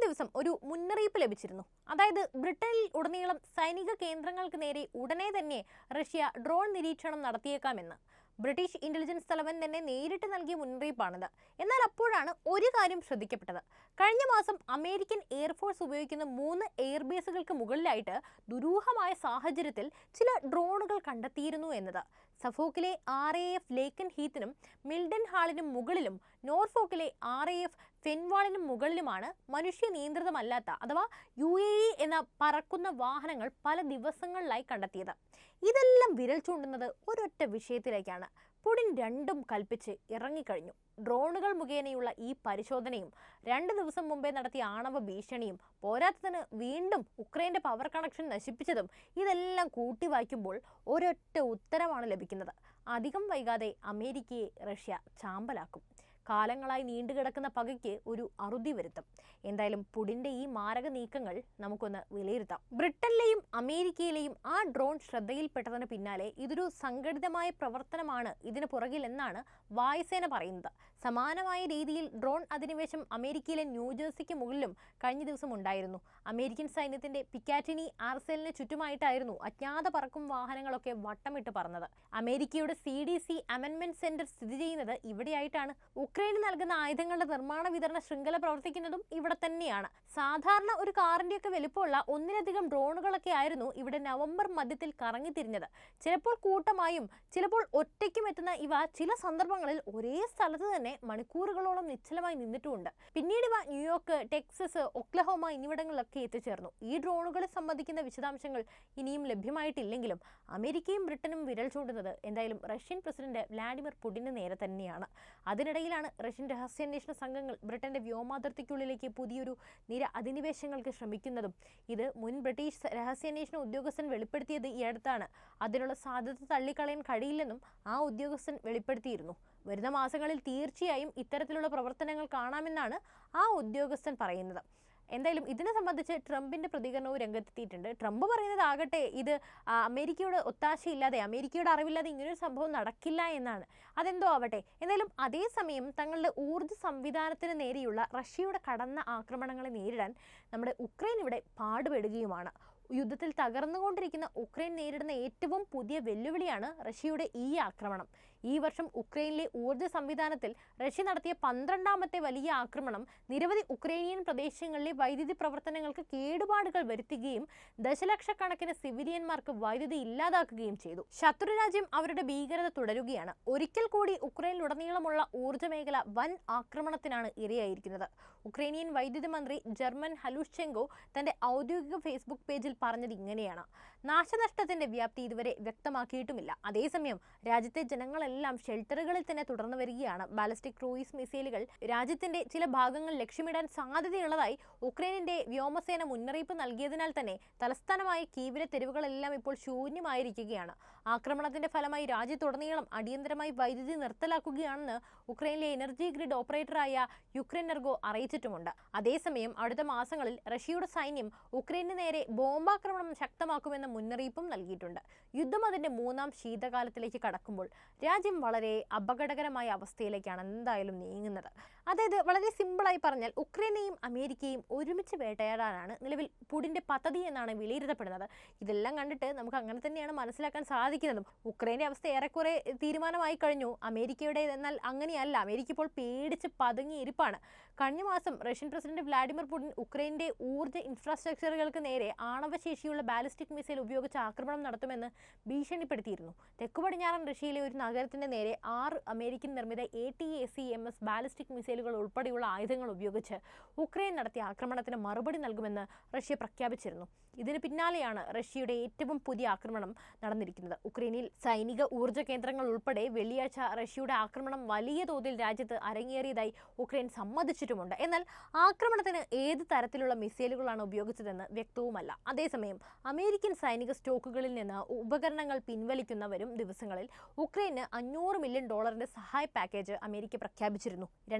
ദിവസം ഒരു മുന്നറിയിപ്പ് ലഭിച്ചിരുന്നു. അതായത് ബ്രിട്ടനിൽ ഉടനീളം സൈനിക കേന്ദ്രങ്ങൾക്ക് നേരെ ഉടനെ തന്നെ റഷ്യ ഡ്രോൺ നിരീക്ഷണം നടത്തിയേക്കാമെന്ന്. ബ്രിട്ടീഷ് ഇന്റലിജൻസ് തലവൻ തന്നെ നേരിട്ട് നൽകിയ മുന്നറിയിപ്പാണിത്. എന്നാൽ അപ്പോഴാണ് ഒരു കാര്യം ശ്രദ്ധിക്കപ്പെട്ടത്. കഴിഞ്ഞ മാസം അമേരിക്കൻ എയർഫോഴ്സ് ഉപയോഗിക്കുന്ന 3 എയർബേസുകൾക്ക് മുകളിലായിട്ട് ദുരൂഹമായ സാഹചര്യത്തിൽ ചില ഡ്രോണുകൾ കണ്ടെത്തിയിരുന്നു എന്നത്. സഫോക്കിലെ RAF ലേക്കൻ ഹീത്തിനും മിൽഡൻ ഹാളിനും മുകളിലും നോർഫോക്കിലെ RAF ഫെൻവാളിനും മുകളിലുമാണ് മനുഷ്യ നിയന്ത്രിതമല്ലാത്ത അഥവാ UAE എന്ന പറക്കുന്ന വാഹനങ്ങൾ പല ദിവസങ്ങളിലായി കണ്ടെത്തിയത്. ഇതെല്ലാം വിരൽ ചൂണ്ടുന്നത് ഒരൊറ്റ വിഷയത്തിലേക്കാണ്. പുടിൻ രണ്ടും കൽപ്പിച്ച് ഇറങ്ങിക്കഴിഞ്ഞു. ഡ്രോണുകൾ മുഖേനയുള്ള ഈ പരിശോധനയും 2 ദിവസം മുമ്പേ നടത്തിയ ആണവ ഭീഷണിയും പോരാത്തതിന് വീണ്ടും ഉക്രൈൻ്റെ പവർ കണക്ഷൻ നശിപ്പിച്ചതും ഇതെല്ലാം കൂട്ടി വായിക്കുമ്പോൾ ഒരൊറ്റ ഉത്തരമാണ് ലഭിക്കുന്നത്. അധികം വൈകാതെ അമേരിക്കയെ റഷ്യ ചാമ്പലാക്കും. കാലങ്ങളായി നീണ്ടുകിടക്കുന്ന പകയ്ക്ക് ഒരു അറുതി വരുത്തും. എന്തായാലും പുടിൻ്റെ ഈ മാരക നീക്കങ്ങൾ നമുക്കൊന്ന് വിലയിരുത്താം. ബ്രിട്ടനിലെയും അമേരിക്കയിലെയും ആ ഡ്രോൺ ശ്രദ്ധയിൽപ്പെട്ടതിന് പിന്നാലെ ഇതൊരു സംഘടിതമായ പ്രവർത്തനമാണ് ഇതിന് പുറകിലെന്നാണ് വായുസേന പറയുന്നത്. സമാനമായ രീതിയിൽ ഡ്രോൺ അധിനിവേശം അമേരിക്കയിലെ ന്യൂജേഴ്സിക്ക് മുകളിലും കഴിഞ്ഞ ദിവസം ഉണ്ടായിരുന്നു. അമേരിക്കൻ സൈന്യത്തിന്റെ പിക്കാറ്റിനി ആർസെലിന് ചുറ്റുമായിട്ടായിരുന്നു അജ്ഞാത പറക്കും വാഹനങ്ങളൊക്കെ വട്ടമിട്ട് പറന്നത്. അമേരിക്കയുടെ CDC അമെൻമെന്റ് സെന്റർ സ്ഥിതി ചെയ്യുന്നത് ഇവിടെയായിട്ടാണ്. ഉക്രൈന് നൽകുന്ന ആയുധങ്ങളുടെ നിർമ്മാണ വിതരണ ശൃംഖല പ്രവർത്തിക്കുന്നതും ഇവിടെ തന്നെയാണ്. സാധാരണ ഒരു കാറിന്റെയൊക്കെ വലുപ്പമുള്ള ഒന്നിലധികം ഡ്രോണുകളൊക്കെ ആയിരുന്നു ഇവിടെ നവംബർ മധ്യത്തിൽ കറങ്ങിത്തിരിഞ്ഞത്. ചിലപ്പോൾ കൂട്ടമായും ചിലപ്പോൾ ഒറ്റയ്ക്കും എത്തുന്ന ഇവ ചില സന്ദർഭങ്ങളിൽ ഒരേ സ്ഥലത്ത് തന്നെ മണിക്കൂറുകളോളം നിശ്ചലമായി നിന്നിട്ടുമുണ്ട്. പിന്നീട് ഇവ ന്യൂയോർക്ക്, ടെക്സസ്, ഒക്ലഹോമ എന്നിവിടങ്ങളിലൊക്കെ എത്തിച്ചേർന്നു. ഈ ഡ്രോണുകളെ സംബന്ധിക്കുന്ന വിശദാംശങ്ങൾ ഇനിയും ലഭ്യമായിട്ടില്ലെങ്കിലും അമേരിക്കയും ബ്രിട്ടനും വിരൽ ചൂണ്ടുന്നത് എന്തായാലും റഷ്യൻ പ്രസിഡന്റ് വ്ളാഡിമിർ പുടിന് നേരെ തന്നെയാണ്. അതിനിടയിലാണ് റഷ്യൻ രഹസ്യാന്വേഷണ സംഘങ്ങൾ ബ്രിട്ടന്റെ വ്യോമാതിർത്തിക്കുള്ളിലേക്ക് പുതിയൊരു നിര അധിനിവേശങ്ങൾക്ക് ശ്രമിക്കുന്നതും. ഇത് മുൻ ബ്രിട്ടീഷ് രഹസ്യാന്വേഷണ ഉദ്യോഗസ്ഥൻ വെളിപ്പെടുത്തിയത് ഈ അടുത്താണ്. അതിനുള്ള സാധ്യത തള്ളിക്കളയാൻ കഴിയില്ലെന്നും ആ ഉദ്യോഗസ്ഥൻ വെളിപ്പെടുത്തിയിരുന്നു. വരുന്ന മാസങ്ങളിൽ തീർച്ചയായും ഇത്തരത്തിലുള്ള പ്രവർത്തനങ്ങൾ കാണാമെന്നാണ് ആ ഉദ്യോഗസ്ഥൻ പറയുന്നത്. എന്തായാലും ഇതിനെ സംബന്ധിച്ച് ട്രംപിന്റെ പ്രതികരണവും രംഗത്തെത്തിയിട്ടുണ്ട്. ട്രംപ് പറയുന്നതാകട്ടെ ഇത് അമേരിക്കയുടെ ഒത്താശയില്ലാതെ, അമേരിക്കയുടെ അറിവില്ലാതെ ഇങ്ങനൊരു സംഭവം നടക്കില്ല എന്നാണ്. അതെന്തോ ആവട്ടെ. എന്തായാലും അതേസമയം തങ്ങളുടെ ഊർജ്ജ സംവിധാനത്തിന് നേരെയുള്ള റഷ്യയുടെ കടന്ന ആക്രമണങ്ങളെ നേരിടാൻ നമ്മുടെ ഉക്രൈൻ ഇവിടെ പാടുപെടുകയുമാണ്. യുദ്ധത്തിൽ തകർന്നുകൊണ്ടിരിക്കുന്ന ഉക്രൈൻ നേരിടുന്ന ഏറ്റവും പുതിയ വെല്ലുവിളിയാണ് റഷ്യയുടെ ഈ ആക്രമണം. ഈ വർഷം ഉക്രൈനിലെ ഊർജ്ജ സംവിധാനത്തിൽ റഷ്യ നടത്തിയ 12ാമത്തെ വലിയ ആക്രമണം നിരവധി ഉക്രൈനിയൻ പ്രദേശങ്ങളിലെ വൈദ്യുതി പ്രവർത്തനങ്ങൾക്ക് കേടുപാടുകൾ വരുത്തുകയും ദശലക്ഷക്കണക്കിന് സിവിലിയന്മാർക്ക് വൈദ്യുതി ഇല്ലാതാക്കുകയും ചെയ്തു. ശത്രുരാജ്യം അവരുടെ ഭീകരത തുടരുകയാണ്. ഒരിക്കൽ കൂടി ഉക്രൈനിലുടനീളമുള്ള ഊർജ്ജ മേഖല വൻ ആക്രമണത്തിനാണ് ഇരയായിരിക്കുന്നത്. ഉക്രൈനിയൻ വൈദ്യുതി മന്ത്രി ജർമൻ ഹലുഷെങ്കോ തന്റെ ഔദ്യോഗിക ഫേസ്ബുക്ക് പേജിൽ പറഞ്ഞത് ഇങ്ങനെയാണ്: നാശനഷ്ടത്തിന്റെ വ്യാപ്തി ഇതുവരെ വ്യക്തമാക്കിയിട്ടുമില്ല. അതേസമയം രാജ്യത്തെ ജനങ്ങളെല്ലാം ഷെൽട്ടറുകളിൽ തന്നെ തുടർന്നു വരികയാണ്. ബാലിസ്റ്റിക് ക്രൂയിസ് മിസൈലുകൾ രാജ്യത്തിന്റെ ചില ഭാഗങ്ങൾ ലക്ഷ്യമിടാൻ സാധ്യതയുള്ളതായി ഉക്രൈനിന്റെ വ്യോമസേന മുന്നറിയിപ്പ് നൽകിയതിനാൽ തന്നെ തലസ്ഥാനമായ കീവിലെ തെരുവുകളെല്ലാം ഇപ്പോൾ ശൂന്യമായിരിക്കുകയാണ്. ആക്രമണത്തിന്റെ ഫലമായി രാജ്യത്തുടനീളം അടിയന്തരമായി വൈദ്യുതി നിർത്തലാക്കുകയാണെന്ന് ഉക്രൈനിലെ എനർജി ഗ്രിഡ് ഓപ്പറേറ്ററായ യുക്രൈനെർഗോ അറിയിച്ചിട്ടുമുണ്ട്. അതേസമയം അടുത്ത മാസങ്ങളിൽ റഷ്യയുടെ സൈന്യം ഉക്രൈനു നേരെ ബോംബാക്രമണം ശക്തമാക്കുമെന്ന മുന്നറിയിപ്പും നൽകിയിട്ടുണ്ട്. യുദ്ധം അതിന്റെ 3ാം ശീതകാലത്തിലേക്ക് കടക്കുമ്പോൾ രാജ്യം വളരെ അപകടകരമായ അവസ്ഥയിലേക്കാണ് എന്തായാലും നീങ്ങുന്നത്. അതായത് വളരെ സിമ്പിളായി പറഞ്ഞാൽ ഉക്രൈനെയും അമേരിക്കയും ഒരുമിച്ച് വേട്ടയാടാനാണ് നിലവിൽ പുടിൻ്റെ പദ്ധതി എന്നാണ് വിലയിരുത്തപ്പെടുന്നത്. ഇതെല്ലാം കണ്ടിട്ട് നമുക്ക് അങ്ങനെ തന്നെയാണ് മനസ്സിലാക്കാൻ സാധിക്കുന്നതും. ഉക്രൈൻ്റെ അവസ്ഥ ഏറെക്കുറെ തീരുമാനമായി കഴിഞ്ഞു. അമേരിക്കയുടെ എന്നാൽ അങ്ങനെയല്ല. അമേരിക്ക ഇപ്പോൾ പേടിച്ച് പതുങ്ങിയിരിപ്പാണ്. കഴിഞ്ഞ മാസം റഷ്യൻ പ്രസിഡന്റ് വ്ളാഡിമിർ പുടിൻ ഉക്രൈൻ്റെ ഊർജ്ജ ഇൻഫ്രാസ്ട്രക്ചറുകൾക്ക് നേരെ ആണവശേഷിയുള്ള ബാലിസ്റ്റിക് മിസൈൽ ഉപയോഗിച്ച് ആക്രമണം നടത്തുമെന്ന് ഭീഷണിപ്പെടുത്തിയിരുന്നു. തെക്കു പടിഞ്ഞാറൻ റഷ്യയിലെ ഒരു നഗരത്തിന്റെ നേരെ 6 അമേരിക്കൻ നിർമ്മിത ATACMS ബാലിസ്റ്റിക് മിസൈലുകൾ ഉൾപ്പെടെയുള്ള ആയുധങ്ങൾ ഉപയോഗിച്ച് ഉക്രൈൻ നടത്തിയ ആക്രമണത്തിന് മറുപടി നൽകുമെന്ന് റഷ്യ പ്രഖ്യാപിച്ചിരുന്നു. ഇതിന് പിന്നാലെയാണ് റഷ്യയുടെ ഏറ്റവും പുതിയ ആക്രമണം നടന്നിരിക്കുന്നത്. ഉക്രൈനിൽ സൈനിക ഊർജ്ജ കേന്ദ്രങ്ങൾ ഉൾപ്പെടെ വെള്ളിയാഴ്ച റഷ്യയുടെ ആക്രമണം വലിയ തോതിൽ രാജ്യത്ത് അരങ്ങേറിയതായി ഉക്രൈൻ സമ്മതിച്ചിട്ടുമുണ്ട്. എന്നാൽ ആക്രമണത്തിന് ഏത് തരത്തിലുള്ള മിസൈലുകളാണ് ഉപയോഗിച്ചതെന്ന് വ്യക്തവുമല്ല. അതേസമയം അമേരിക്കൻ സൈനിക സ്റ്റോക്കുകളിൽ നിന്ന് ഉപകരണങ്ങൾ പിൻവലിക്കുന്ന വരും ദിവസങ്ങളിൽ ഉക്രൈന് $500 മില്യൺ സഹായ പാക്കേജ് അമേരിക്ക പ്രഖ്യാപിച്ചിരുന്നു.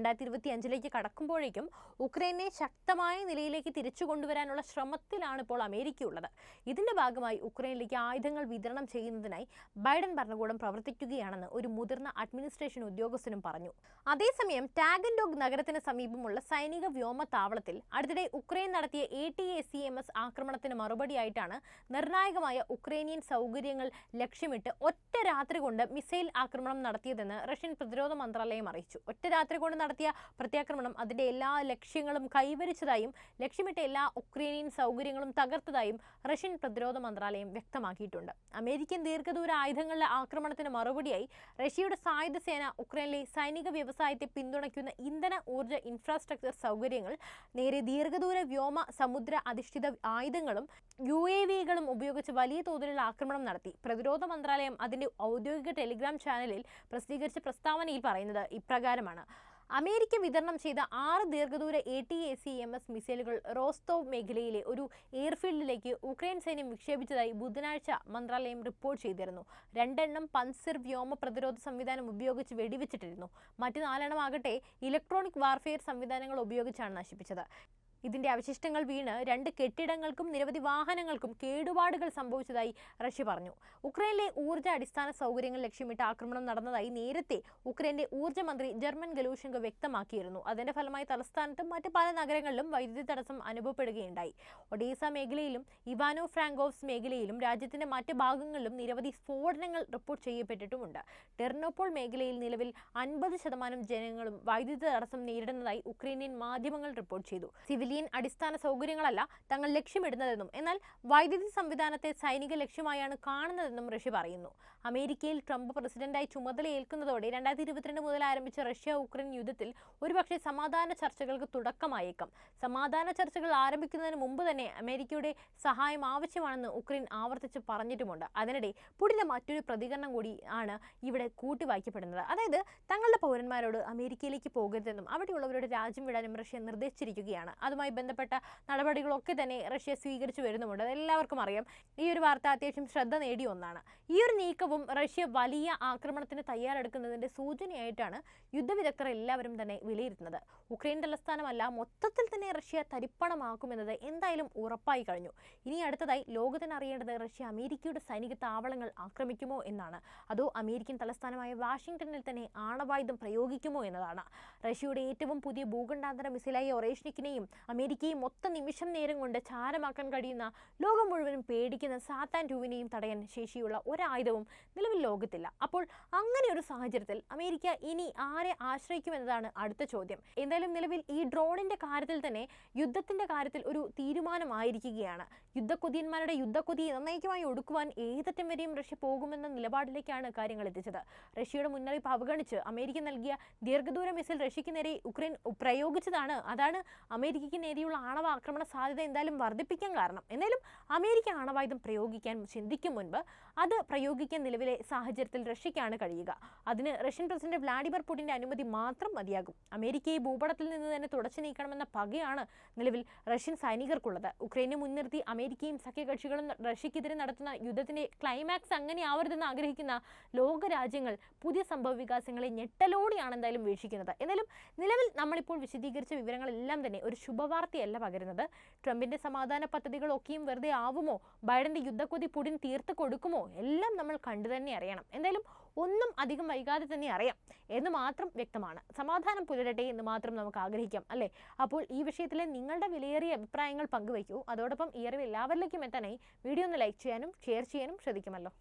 2025 കടക്കുമ്പോഴേക്കും ഉക്രൈനെ ശക്തമായ നിലയിലേക്ക് തിരിച്ചു കൊണ്ടുവരാനുള്ള ശ്രമത്തിലാണ് ഇപ്പോൾ അമേരിക്ക ഉള്ളത്. ഇതിന്റെ ഭാഗമായി ഉക്രൈനിലേക്ക് ആയുധങ്ങൾ വിതരണം ചെയ്യുന്നതിനായി ബൈഡൻ ഭരണകൂടം പ്രവർത്തിക്കുകയാണെന്ന് ഒരു മുതിർന്ന അഡ്മിനിസ്ട്രേഷൻ ഉദ്യോഗസ്ഥനും പറഞ്ഞു. അതേസമയം ടാഗൻഡോഗ് നഗരത്തിന് സമീപമുള്ള സൈനിക വ്യോമ താവളത്തിൽ അടുത്തിടെ ഉക്രൈൻ നടത്തിയ ATACMS ആക്രമണത്തിന് മറുപടിയായിട്ടാണ് നിർണായകമായ ഉക്രൈനിയൻ സൗകര്യങ്ങൾ ലക്ഷ്യമിട്ട് ഒറ്റ രാത്രി കൊണ്ട് മിസൈൽ ആക്രമണം നടത്തിയതെന്ന് റഷ്യൻ പ്രതിരോധ മന്ത്രാലയം അറിയിച്ചു. ഒറ്റ രാത്രി കൊണ്ട് നടത്തിയ പ്രത്യാക്രമണം അതിന്റെ എല്ലാ ലക്ഷ്യങ്ങളും കൈവരിച്ചതായും ലക്ഷ്യമിട്ട എല്ലാ ഉക്രൈനിയൻ സൗകര്യങ്ങളും തകർത്തതായും റഷ്യൻ പ്രതിരോധ മന്ത്രാലയം വ്യക്തമാക്കിയിട്ടുണ്ട്. അമേരിക്കൻ ദീർഘദൂര ആയുധങ്ങളുടെ ആക്രമണത്തിന് മറുപടിയായി റഷ്യയുടെ സായുധ സേന ഉക്രൈനിലെ സൈനിക വ്യവസായത്തെ പിന്തുണയ്ക്കുന്ന ഇന്ധന ഊർജ്ജ ഇൻഫ്രാസ്ട്രക്ചർ സൗകര്യങ്ങൾ നേരെ ദീർഘദൂര വ്യോമ സമുദ്ര അധിഷ്ഠിത ആയുധങ്ങളും UAVകളും ഉപയോഗിച്ച് വലിയ തോതിലുള്ള ആക്രമണം നടത്തി. പ്രതിരോധ മന്ത്രാലയം അതിന്റെ ഔദ്യോഗിക ടെലിഗ്രാം ചാനലിൽ പ്രസിദ്ധീകരിച്ച പ്രസ്താവനയിൽ പറയുന്നത് ഇപ്രകാരമാണ്: അമേരിക്ക വിതരണം ചെയ്ത 6 ദീർഘദൂര ATACMS മിസൈലുകൾ റോസ്തോവ് മേഖലയിലെ ഒരു എയർഫീൽഡിലേക്ക് ഉക്രൈൻ സൈന്യം വിക്ഷേപിച്ചതായി ബുധനാഴ്ച മന്ത്രാലയം റിപ്പോർട്ട് ചെയ്തിരുന്നു. 2 എണ്ണം പൻസിർ വ്യോമ പ്രതിരോധ സംവിധാനം ഉപയോഗിച്ച് വെടിവെച്ചിട്ടിരുന്നു. മറ്റ് 4 എണ്ണം ആകട്ടെ ഇലക്ട്രോണിക് വാർഫെയർ സംവിധാനങ്ങൾ ഉപയോഗിച്ചാണ് നശിപ്പിച്ചത്. ഇതിന്റെ അവശിഷ്ടങ്ങൾ വീണ് 2 കെട്ടിടങ്ങൾക്കും നിരവധി വാഹനങ്ങൾക്കും കേടുപാടുകൾ സംഭവിച്ചതായി റഷ്യ പറഞ്ഞു. ഉക്രൈനിലെ ഊർജ്ജ അടിസ്ഥാന സൗകര്യങ്ങൾ ലക്ഷ്യമിട്ട് ആക്രമണം നടന്നതായി നേരത്തെ ഉക്രൈന്റെ ഊർജ്ജ മന്ത്രി ജർമൻ ഗലൂഷെങ്കോ വ്യക്തമാക്കിയിരുന്നു. അതിന്റെ ഫലമായി തലസ്ഥാനത്തും മറ്റ് പല നഗരങ്ങളിലും വൈദ്യുതി തടസ്സം അനുഭവപ്പെടുകയുണ്ടായി. ഒഡീസ മേഖലയിലും ഇവാനോ ഫ്രാങ്കോവ്സ് മേഖലയിലും രാജ്യത്തിന്റെ മറ്റ് ഭാഗങ്ങളിലും നിരവധി സ്ഫോടനങ്ങൾ റിപ്പോർട്ട് ചെയ്യപ്പെട്ടിട്ടുമുണ്ട്. ടെർനോപോൾ മേഖലയിൽ നിലവിൽ 50% ജനങ്ങളും വൈദ്യുതി തടസ്സം നേരിടുന്നതായി ഉക്രൈനിയൻ മാധ്യമങ്ങൾ റിപ്പോർട്ട് ചെയ്തു. സിവിലിയൻ അടിസ്ഥാന സൗകര്യങ്ങളല്ല തങ്ങൾ ലക്ഷ്യമിടുന്നതെന്നും എന്നാൽ വൈദ്യുതി സംവിധാനത്തെ സൈനിക ലക്ഷ്യമായാണ് കാണുന്നതെന്നും റഷ്യ പറയുന്നു. അമേരിക്കയിൽ ട്രംപ് പ്രസിഡന്റായി ചുമതലയേൽക്കുന്നതോടെ 2022 മുതൽ ആരംഭിച്ച റഷ്യ ഉക്രൈൻ യുദ്ധത്തിൽ ഒരുപക്ഷെ സമാധാന ചർച്ചകൾക്ക് തുടക്കമായേക്കാം. സമാധാന ചർച്ചകൾ ആരംഭിക്കുന്നതിന് മുമ്പ് തന്നെ അമേരിക്കയുടെ സഹായം ആവശ്യമാണെന്ന് ഉക്രൈൻ ആവർത്തിച്ച് പറഞ്ഞിട്ടുമുണ്ട്. അതിനിടെ പുടിന്റെ മറ്റൊരു പ്രതികരണം കൂടി ആണ് ഇവിടെ കൂട്ടിവായിക്കപ്പെടുന്നത്. അതായത് തങ്ങളുടെ പൗരന്മാരോട് അമേരിക്കയിലേക്ക് പോകരുതെന്നും അവിടെയുള്ളവരുടെ രാജ്യം വിടാനും റഷ്യ നിർദ്ദേശിച്ചിരിക്കുകയാണ്. അതുമായി ബന്ധപ്പെട്ട നടപടികളൊക്കെ തന്നെ റഷ്യ സ്വീകരിച്ചു വരുന്നുമുണ്ട്. അതെല്ലാവർക്കും അറിയാം. ഈ ഒരു വാർത്ത അത്യാവശ്യം ശ്രദ്ധ നേടിയ ഒന്നാണ്. ഈ ഒരു നീക്കവും റഷ്യ വലിയ ആക്രമണത്തിന് തയ്യാറെടുക്കുന്നതിന്റെ സൂചനയായിട്ടാണ് യുദ്ധവിദഗ്ധർ എല്ലാവരും തന്നെ വിലയിരുത്തുന്നത്. ഉക്രൈൻ തലസ്ഥാനമല്ല മൊത്തത്തിൽ തന്നെ റഷ്യ തരിപ്പണമാക്കുമെന്നത് എന്തായാലും ഉറപ്പായി കഴിഞ്ഞു. ഇനി അടുത്തതായി ലോകത്തിന് അറിയേണ്ടത് റഷ്യ അമേരിക്കയുടെ സൈനിക താവളങ്ങൾ ആക്രമിക്കുമോ എന്നാണ്. അതോ അമേരിക്കൻ തലസ്ഥാനമായ വാഷിംഗ്ടണിൽ തന്നെ ആണവായുധം പ്രയോഗിക്കുമോ എന്നതാണ്. റഷ്യയുടെ ഏറ്റവും പുതിയ ഭൂഖണ്ഡാന്തര മിസൈലായ ഒറേഷ്നിക്കിനെയും അമേരിക്കയും ഒത്ത നിമിഷം നേരം കൊണ്ട് ചാരമാക്കാൻ കഴിയുന്ന ലോകം മുഴുവനും പേടിക്കുന്ന സാത്താൻ 2വിനെയും തടയാൻ ശേഷിയുള്ള ഒരായുധവും നിലവിൽ ലോകത്തില്ല. അപ്പോൾ അങ്ങനെ ഒരു സാഹചര്യത്തിൽ അമേരിക്ക ഇനി ആരെ ആശ്രയിക്കുമെന്നതാണ് അടുത്ത ചോദ്യം. എന്തായാലും നിലവിൽ ഈ ഡ്രോണിന്റെ കാര്യത്തിൽ തന്നെ യുദ്ധത്തിന്റെ കാര്യത്തിൽ ഒരു തീരുമാനമായിരിക്കുകയാണ്. യുദ്ധക്കൊതിയന്മാരുടെ യുദ്ധക്കൊതി നിർണ്ണയികമായി ഒടുക്കുവാൻ ഏതറ്റം വരെയും റഷ്യ പോകുമെന്ന നിലപാടിലേക്കാണ് കാര്യങ്ങൾ എത്തിച്ചത്. റഷ്യയുടെ മുന്നറിയിപ്പ് അവഗണിച്ച് അമേരിക്ക നൽകിയ ദീർഘദൂര മിസൈൽ റഷ്യക്ക് നേരെ ഉക്രൈൻ പ്രയോഗിച്ചതാണ്. അതാണ് അമേരിക്കയ്ക്ക് നേരെയുള്ള ആണവ ആക്രമണ സാധ്യത എന്തായാലും വർദ്ധിപ്പിക്കാൻ കാരണം. എന്നാലും അമേരിക്ക ആണവായുധം പ്രയോഗിക്കാൻ ചിന്തിക്കും മുൻപ് അത് പ്രയോഗിക്കാൻ നിലവിലെ സാഹചര്യത്തിൽ റഷ്യക്കാണ് കഴിയുക. അതിന് റഷ്യൻ പ്രസിഡന്റ് വ്ളാഡിമിർ പുടിന്റെ അനുമതി മാത്രം മതിയാകും. അമേരിക്കയെ ഭൂപടത്തിൽ നിന്ന് തന്നെ തുടച്ചു നീക്കണമെന്ന പകയാണ് നിലവിൽ റഷ്യൻ സൈനികർക്കുള്ളത്. ഉക്രൈനെ മുൻനിർത്തി അമേരിക്കയും സഖ്യകക്ഷികളും റഷ്യക്കെതിരെ നടത്തുന്ന യുദ്ധത്തിന്റെ ക്ലൈമാക്സ് അങ്ങനെ ആവരുതെന്ന് ആഗ്രഹിക്കുന്ന ലോകരാജ്യങ്ങൾ പുതിയ സംഭവ വികാസങ്ങളെ ഞെട്ടലോടെയാണ് എന്തായാലും വീക്ഷിക്കുന്നത്. എന്നാലും നിലവിൽ നമ്മളിപ്പോൾ വിശദീകരിച്ച വിവരങ്ങളെല്ലാം തന്നെ ഒരു ശുഭവാർത്തയല്ല പകരുന്നത്. ട്രംപിന്റെ സമാധാന പദ്ധതികളൊക്കെയും വെറുതെ ആവുമോ? ബൈഡന്റെ യുദ്ധക്കൊതി പുടിൻ തീർത്ത് കൊടുക്കുമോ? എല്ലാം നമ്മൾ കണ്ടു തന്നെ അറിയണം. എന്തായാലും ഒന്നും അധികം വൈകാതെ തന്നെ അറിയാം എന്ന് മാത്രം വ്യക്തമാണ്. സമാധാനം പുലരട്ടെ എന്ന് മാത്രം നമുക്ക് ആഗ്രഹിക്കാം, അല്ലേ? അപ്പോൾ ഈ വിഷയത്തിലെ നിങ്ങളുടെ വിലയേറിയ അഭിപ്രായങ്ങൾ പങ്കുവയ്ക്കൂ. അതോടൊപ്പം ഈ അറിവ് എല്ലാവരിലേക്കും എത്താനായി വീഡിയോ ഒന്ന് ലൈക്ക് ചെയ്യാനും ഷെയർ ചെയ്യാനും ശ്രദ്ധിക്കുമല്ലോ.